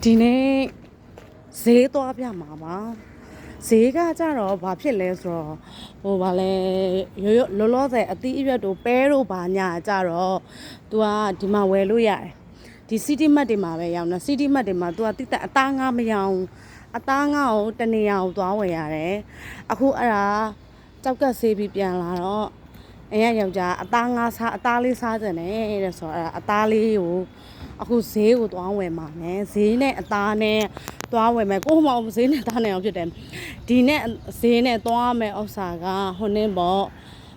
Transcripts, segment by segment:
ဒီနေ့ဈေးသွားပြမှာပါဈေးကကြတော့ဘာဖြစ်လဲဆိုတော့ဟိုဗာလဲရိုးရိုးလောလောဆယ်အသီးအရွက်တို့ပဲတို့ဘာညာကြတော့ तू ကဒီမှာဝယ်လို့ရတယ်ဒီ City Mart တွေမှာပဲရောင်းတာ City Mart တွေမှာ तू ကတိတက်အသားငါမရောင်းအသားငါကိုတနေရာကိုသွားဝယ်ရတယ်အခုအဲ့ဒါကြောက်ကဆေးပြီးပြန်လာတော့အရင်ယောက်ျားအသားငါစားအသားလေးစားကြတယ်တဲ့ဆိုတော့အသားလေးကိုအခုဈေးကိုသွားဝယ်မှာမယ်ဈေးနဲ့အသားနဲ့သွားဝယ်မယ်ကို့မောင်ဈေးနဲ့သားနဲ့အောင်ဖြစ်တယ်ဒီနဲ့ဈေးနဲ့သွားမယ်ဥစ္စာကဟိုနင်းပေါ့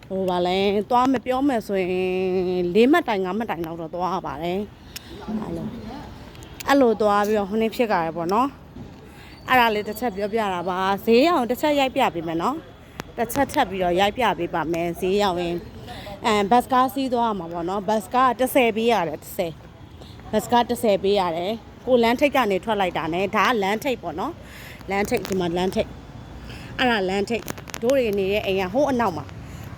ဟိုဗာလဲသွားမယ်ပြောမယ်ဆိုရင်၄မှတ်တိုင်၅မှတ်တိုင်လောက်တော့သွားရပါတယ်အဲ့လိုသွားပြီးတော့ဟိုနင်းဖြစ်ကြရပေါ့နော်အဲ့ဒါလေးတစ်ချက်ပြောပြတာပါဈေးအောင်တစ်ချက်ရိုက်ပြပေးမယ်နော်တစ်ချက်ထပ်ပြီးတော့ရိုက်ပြပေးပါမယ်ဈေးရောက်ရင်ဘတ်ကားစီးသွားမှာပေါ့နော်ဘတ်ကား30ပေးရတယ်30ဘတ်ကား30ပေးရတယ်ကိုလမ်းထိပ်ကနေထွက်လိုက်တာ ਨੇ ဒါကလမ်းထိပ်ပေါ့နော်လမ်းထိပ်ဒီမှာလမ်းထိပ်အဲ့ဒါလမ်းထိပ်တို့တွေနေတဲ့အိမ်ကဟိုးအနောက်မှာ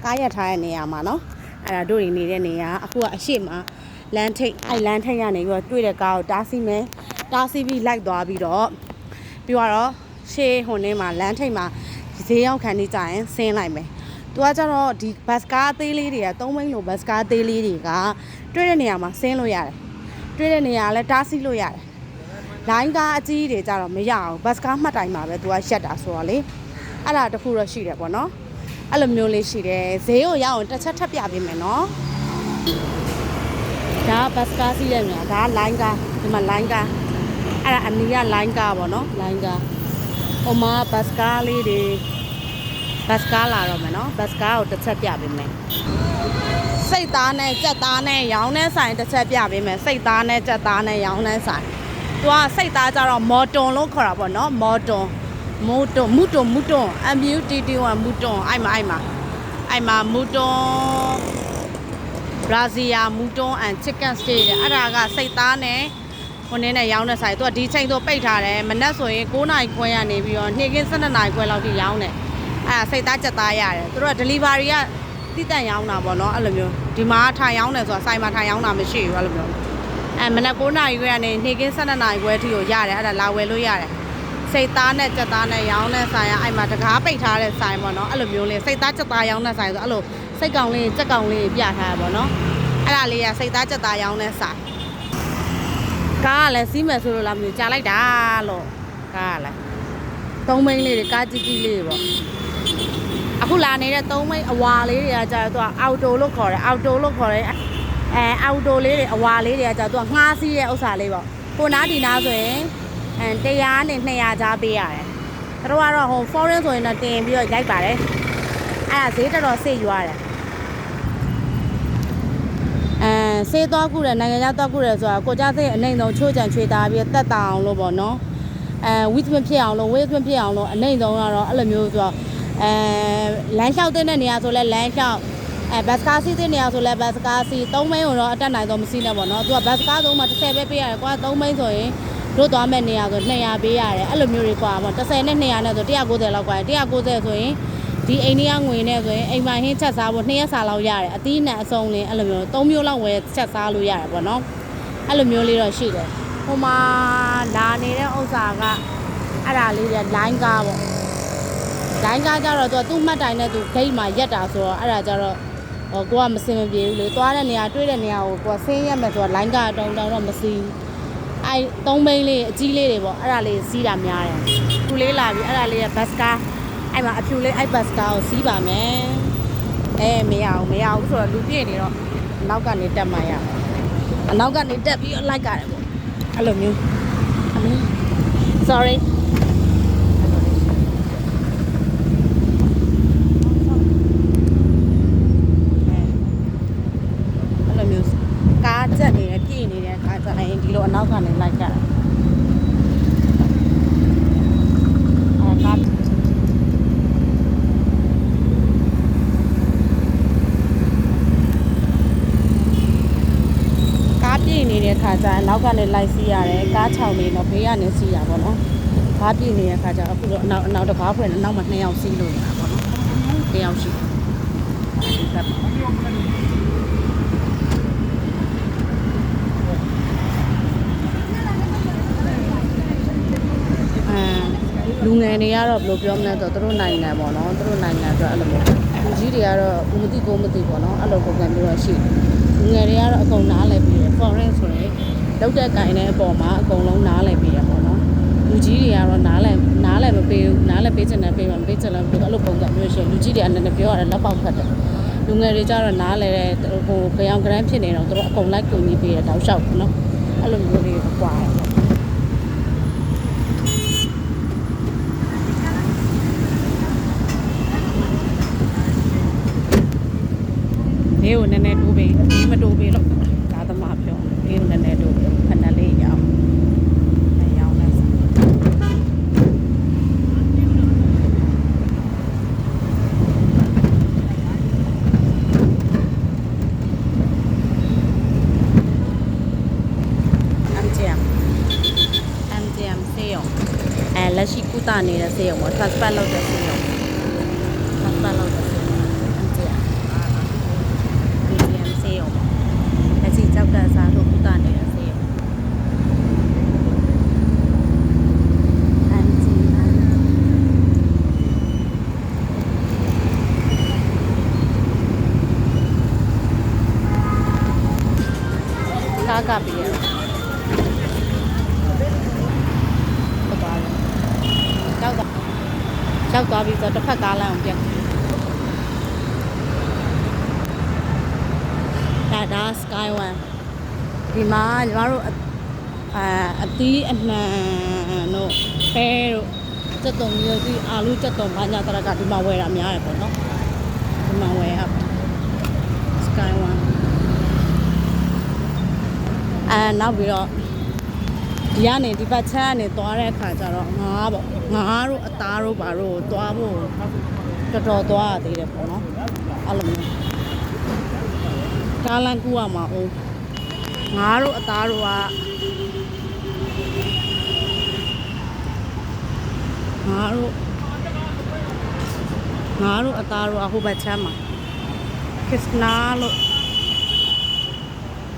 ကားရထားတဲ့နေရာမှာနော်အဲ့ဒါတို့တွေနေတဲ့နေရာအခုကအရှိမလမ်းထိပ်အဲ့လမ်းထိပ်ကနေပြီးတော့တွေ့တဲ့ကားကိုတားဆီးမယ်တားဆီးပြီးလိုက်သွားပြီးတော့ပြီးတော့ရှေးဟိုနေမှာလမ်းထိပ်မှာဈေးရောက်ခံနေကြရင်ဆင်းလိုက်မယ်သူကကျတော့ဒီဘတ်ကားသေးလေးတွေက3မိန်းလိုဘတ်ကားသေးလေးတွေကတွေ့တဲ့နေရာမှာဆင်းလို့ရတယ်တွေ့တဲ့နေရာလည်းတားဆီးလို့ရတယ်လိုင်းကားအကြီးတွေကြတော့မရအောင်ဘတ်ကားမှတ်တိုင်မှာပဲသူကရှက်တာဆိုတော့လေအဲ့ဒါတခုတော့ရှိတယ်ပေါ့နော်အဲ့လိုမျိုးလေးရှိတယ်ဈေးကိုရအောင်တစ်ချက်ထပ်ပြပေးမယ်နော်ဒါဘတ်ကားစီးရမြာဒါလိုင်းကားဒီမှာလိုင်းကားအဲ့ဒါအနီးကလိုင်းကားပေါ့နော်လိုင်းကားဟိုမှာဘတ်ကားလေးတွေဘတ်ကားလာတော့မယ်နော်ဘတ်ကားကိုတစ်ချက်ပြပေးမယ်စိတ်သားနဲ့ကြက်သားနဲ့ရောင်းတဲ့ဆိုင်တစ်ချက်ပြပေးမယ်စိတ်သားနဲ့ကြက်သားနဲ့ရောင်းတဲ့ဆိုင်သူကစိတ်သားကြတော့မော်တွန်လို့ခေါ်တာပေါ့နော်မော်တွန်မူတွန်MUTTON မူတွန်အဲ့မှာမူတွန်ဘရာဇီယာမူတွန်and chicken steak အဲ့ဒါကစိတ်သားနဲ့ဟိုနဲ့ရောင်းတဲ့ဆိုင်သူကဒီချိန်သူပိတ်ထားတယ်မနက်ဆိုရင်9နာရီခွဲရနေပြီးတော့နေ့ကင်း12နာရီခွဲလောက်ထိရောင်းတယ်အဲ့ဒါစိတ်သားကြက်သားရတယ်သူတို့က delivery ကတိတန့်ရောင်းတာပေါ့နော်အဲ့လိုမျိုးဒီမှာထိုင်ရောင်းတယ်ဆိုတာဆိုင်မှာထိုင်ရောင်းတာမရှိဘူးအဲ့လိုမျိုးမနက်9နာရီခွဲကနေနေ့ကင်း12နာရီခွဲထိကိုရတယ်အဲ့ဒါလာဝယ်လို့ရတယ်စိတ်သားနဲ့ကြက်သားနဲ့ရောင်းတဲ့ဆိုင်ကအဲ့မှာတကားပိတ်ထားတဲ့ဆိုင်ပေါ့နော်အဲ့လိုမျိုးလေးစိတ်သားကြက်သားရောင်းတဲ့ဆိုင်ဆိုအဲ့လိုစိတ်ကောင်လေးကြက်ကောင်လေးပြထားတာပေါ့နော်အဲ့ဒါလေးကစိတ်သားကြက်သားရောင်းတဲ့ဆိုင်ကားကလည်းစီးမယ်ဆိုလို့လားမသိကြားလိုက်တာလို့ကားကလည်း3မိန်းလေးတွေကားကြီးကြီးလေးတွေပေါ့အခုလာနေတဲ့3မိန်းအဝါလေးတွေကကြာတော့သူကအော်တိုလို့ခေါ်တယ်အော်တိုလေးတွေအဝါလေးတွေကကြာသူကငှားစီးတဲ့ဥစ္စာလေးပေါ့ကိုနားဒီနားဆိုရင်100နဲ့200ကြားပေးရတယ်သူတို့ကတော့ဟို foreign ဆိုရင်တော့တင်ပြီးတော့ရိုက်ပါတယ်အဲ့ဒါဈေးတော်စိတ်ရွာတယ်ဆေးသွားခုတယ်နိုင်ငံခြားသွားခုတယ်ဆိုတာကိုကြစိတ်အနှိမ့်ဆုံးချိုးချံချွေတာပြီးတက်တာအောင်လို့ပေါ့နော်ဝိသမဖြစ်အောင်လို့အနှိမ့်ဆုံးကတော့အဲ့လိုမျိုးဆိုတော့လမ်းလျှောက်တဲ့နေရာဆိုလဲလမ်းလျှောက်ဘတ်ကားစီးတဲ့နေရာဆိုလဲဘတ်ကားစီး3မိန်းကိုတော့အတက်နိုင်တော့မစီးနဲ့ပေါ့နော်သူကဘတ်ကား3မှာ30ပဲပေးရတယ်ကွာ3မိန်းဆိုရင်တို့သွားမဲ့နေရာဆို200ပေးရတယ်အဲ့လိုမျိုးတွေကွာပေါ့30နဲ့200နဲ့ဆို190လောက်ကွာ190ဆိုရင်ဒီအိန္ဒိယငွေနဲ့ဆိုရင်အိမ်မှာဟင်းချက်စားဖို့2ရက်စာလောက်ရတယ်အသီးနှံအစုံလင်းအဲ့လိုမျိုး3မျိုးလောက်ဝယ်ချက်စားလို့ရတယ်ပေါ့နော်အဲ့လိုမျိုးလေးတော့ရှိတယ်ဟိုမှာလာနေတဲ့ဥစ္စာကအဲ့ဒါလေးတွေလိုင်းကားပေါ့လိုင်းကားကြတော့သူ့မှတ်တိုင်နဲ့သူဂိတ်မှာရက်တာဆိုတော့အဲ့ဒါကြတော့ကိုကမစင်မပြေဘူးလေသွားတဲ့နေရာတွေ့တဲ့နေရာကိုကိုကဆင်းရက်မယ်ဆိုတော့လိုင်းကားတောင်းတော့မစီးအဲ့3မိန်းလေးအကြီးလေးတွေပေါ့အဲ့ဒါလေးစီးတာများတယ်သူလေးလာပြီအဲ့ဒါလေးကဘတ်ကားအဲ့မှာအဖြူလေးအဲ့ဘတ်ကားကိုစီးပါမယ်မရအောင်ဆိုတော့လူပြည့်နေတော့နောက်ကနေတက်မှရအနောက်ကနေတက်ပြီးလိုက်ကြတယ်ပေါ့အဲ့လိုမျိုးsorryကားချက်နေတယ်ပြည့်နေတဲ့အခါကျရင်ဒီလိုအနောက်ကနေလိုက်ကြတယ်ကားပြည့်နေတဲ့အခါကျရင်နောက်ကနေလိုက်စီးရတယ်ကား6နေတော့ဘေးကနေစီးရပါတော့ကားပြည့်နေတဲ့အခါကျအခုတော့အနောက်တစ်ခါဖွင့်အနောက်မှာ2ယောက်စီးလို့ရတာပေါ့နော်1ယောက်ရှိက လူငယ်တွေကတော့ဘယ်လိုပြောမလဲဆိုတော့သူတို့နိုင်ငံပေါ့နော်သူတို့နိုင်ငံဆိုအဲ့လိုမျိုးလူကြီးတွေကတော့ဘူးမသိကိုမသိပေါ့နော်အဲ့လိုပုံစံမျိုးတော့ရှိလူငယ်တွေကတော့အကုန်နားလည်ပြီးတယ် foreign ဆိုရင်လောက်တဲ့ကိုင်တဲ့အပေါ်မှာအကုန်လုံးနားလည်ပြီးရပေါ့နော်လူကြီးတွေကတော့နားလည်မပေးဘူးနားလည်ပေးချင်တယ်ပေးမှမပေးချင်လည်းအဲ့လိုပုံစံမျိုးရှိလူကြီးတွေအနေနဲ့ပြောရတယ်လက်ပေါက်ဖတ်တယ်လူငယ်တွေကျတော့နားလည်တဲ့ဟိုကြောင်ကရမ်းဖြစ်နေတော့သူတို့အကုန်လိုက်ကုန်ပြီးပေးရတောက်လျှောက်ပေါ့နော်အဲ့လိုမျိုးလေးကွာဘေးကိုနည်းနည်းတိုးပေးမတိုးပေးလို့ဒါသမားပြောဘေးကိုနည်းနည်းတိုးပေးခဏလေးရအောင်ရောင်းလိုက်စMGM ဆေးရုံလက်ရှိကုသနေတဲ့ဆေးရုံပေါ့ transfer လုပ်တဲ့ဆေးရုံ transfer လုပ်တဲ့ဆေးရုံ MGM ဆေးရုံပေါ့လက်ရှိကြောက်ကစားလို့ကုသနေတဲ့ဆေးရုံကားကပြီးရရောက်သွားပြီဆိုတော့တစ်ဖက်ကားလမ်းအောင်ပြန်ဒါ Sky One ဒီမှာညီမတို့အသီးအနှံတို့ပဲတို့စက်တုံမျိုးဒီအာလူစက်တုံဘာညာတရကဒီမှာဝယ်တာများတယ်ပေါ့နော်ဒီမှာဝယ်ရ Sky One နောက်ပြီးတော့ဒီကနေဒီဘက်ချမ်းကနေသွားတဲ့အခါကျတော့ငါးပေါ့ငါးတို့အသားတို့ဘာတို့သွားဖို့တော်တော်သွားရသေးတယ်ပေါ့နော်အဲ့လိုမျိုးကားလမ်းကူရမှာဟုတ်ငါးတို့အသားတို့ကငါးတို့အသားတို့အဟိုဘက်ချမ်းမှာကစ္စနာလို့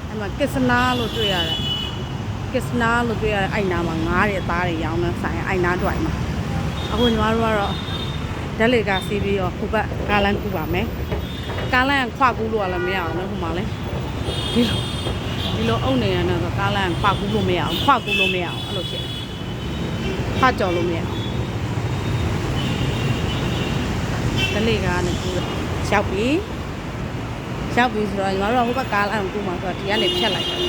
အဲ့မှာကစ္စနာလို့တွေ့ရတယ်ကစ္စနာလို့တွေ့ရတဲ့အိုင်နာမှာငါးတွေအသားတွေရောင်းနေဆိုင်အိုင်နာတွိုင်မှာအခုညီမတို့ကတော့ဓာတ်လေကစီးပြီးတော့ခုဘက်ကားလမ်းကူပါမယ်ကားလမ်းခွကူးလို့လည်းမရအောင်နော်ဟိုမှာလေဒီလိုအုပ်နေရတဲ့ဆိုကားလမ်းခွကူးလို့မရအောင်ခွကူးလို့မရအောင်အဲ့လိုဖြစ်ဖတ်ကြော်လို့မရအောင်ဓာတ်လေကနေကူးရောက်ပြီဆိုတော့ညီမတို့ကဟိုဘက်ကားလမ်းကူးမှာဆိုတော့ဒီကနေဖြတ်လိုက်တယ်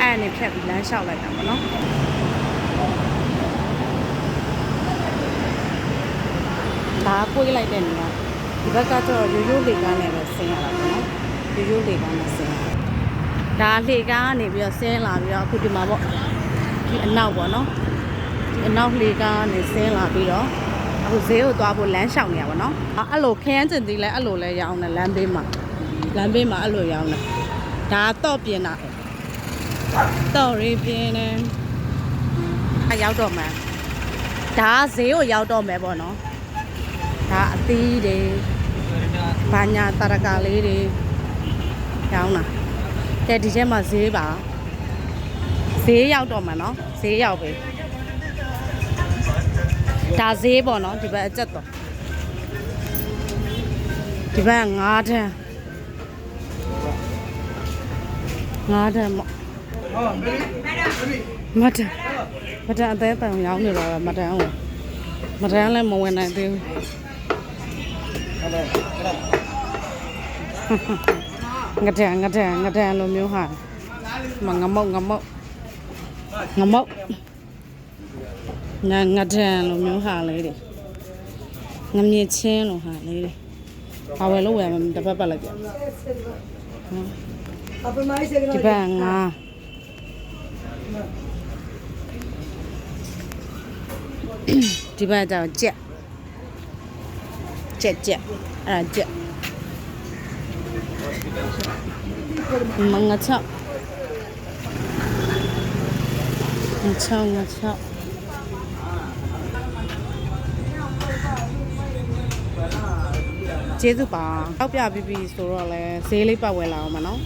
အဲ့နဲ့ဖြတ်ပြီးလမ်းလျှောက်လိုက်တာပေါ့နော်ဒါကိုွေးလိုက်တဲ့နေရာဒီဘက်ကကျတော့ရိုးရိုးလေကားနဲ့ပဲဆင်းရတာပေါ့နော်ရိုးရိုးလေကားနဲ့ဆင်းရဒါလေကားကနေပြီးတော့ဆင်းလာပြီးတော့အခုဒီမှာပေါ့ဒီအနောက်ပေါ့နော်ဒီအနောက်လေကားကနေဆင်းလာပြီးတော့အခုဈေးကိုသွားဖို့လမ်းလျှောက်နေရပါတော့အဲ့လိုခရမ်းကျင်သီးလဲအဲ့လိုလဲရောင်းတယ်လမ်းဘေးမှာအဲ့လိုရောင်းတယ်ဒါတော့ပြင်တာတော့ရီပြင်းနေရောက်တော့မယ်ဒါဈေးကိုရောက်တော့မယ်ပေါ့နော်ဒါအသီးတွေဘာညာတရကလေးတွေရောင်းတာတဲ့ဒီထဲမှာဈေးပါဈေးရောက်တော့မယ်နော်ဈေးရောက်ပြီဒါဈေးပေါ့နော်ဒီဘက်အကျက်တော့ဒီဘက်9 တန်းပေါ့မတန်အသေးတောင်ရောင်းနေတော့မတန်လည်းမဝင်နိုင်သေးဘူးငဒန်လိုမျိုးဟာမငမုတ်ငဒန်လိုမျိုးဟာလေးတွေငမြင့်ချင်းလိုဟာလေးတွေဘာဝယ်လို့ဝယ်မှာတပတ်ပတ်လိုက်ကြဒီဘက်ငါဒီဘက်ကျတော့ကြက်အဲ့ဒါကြက်ငါချောက်ကျေးဇူးပါတောက်ပြပြီးဆိုတော့လဲဈေးလေးပတ်ဝယ်လာအောင်မနော်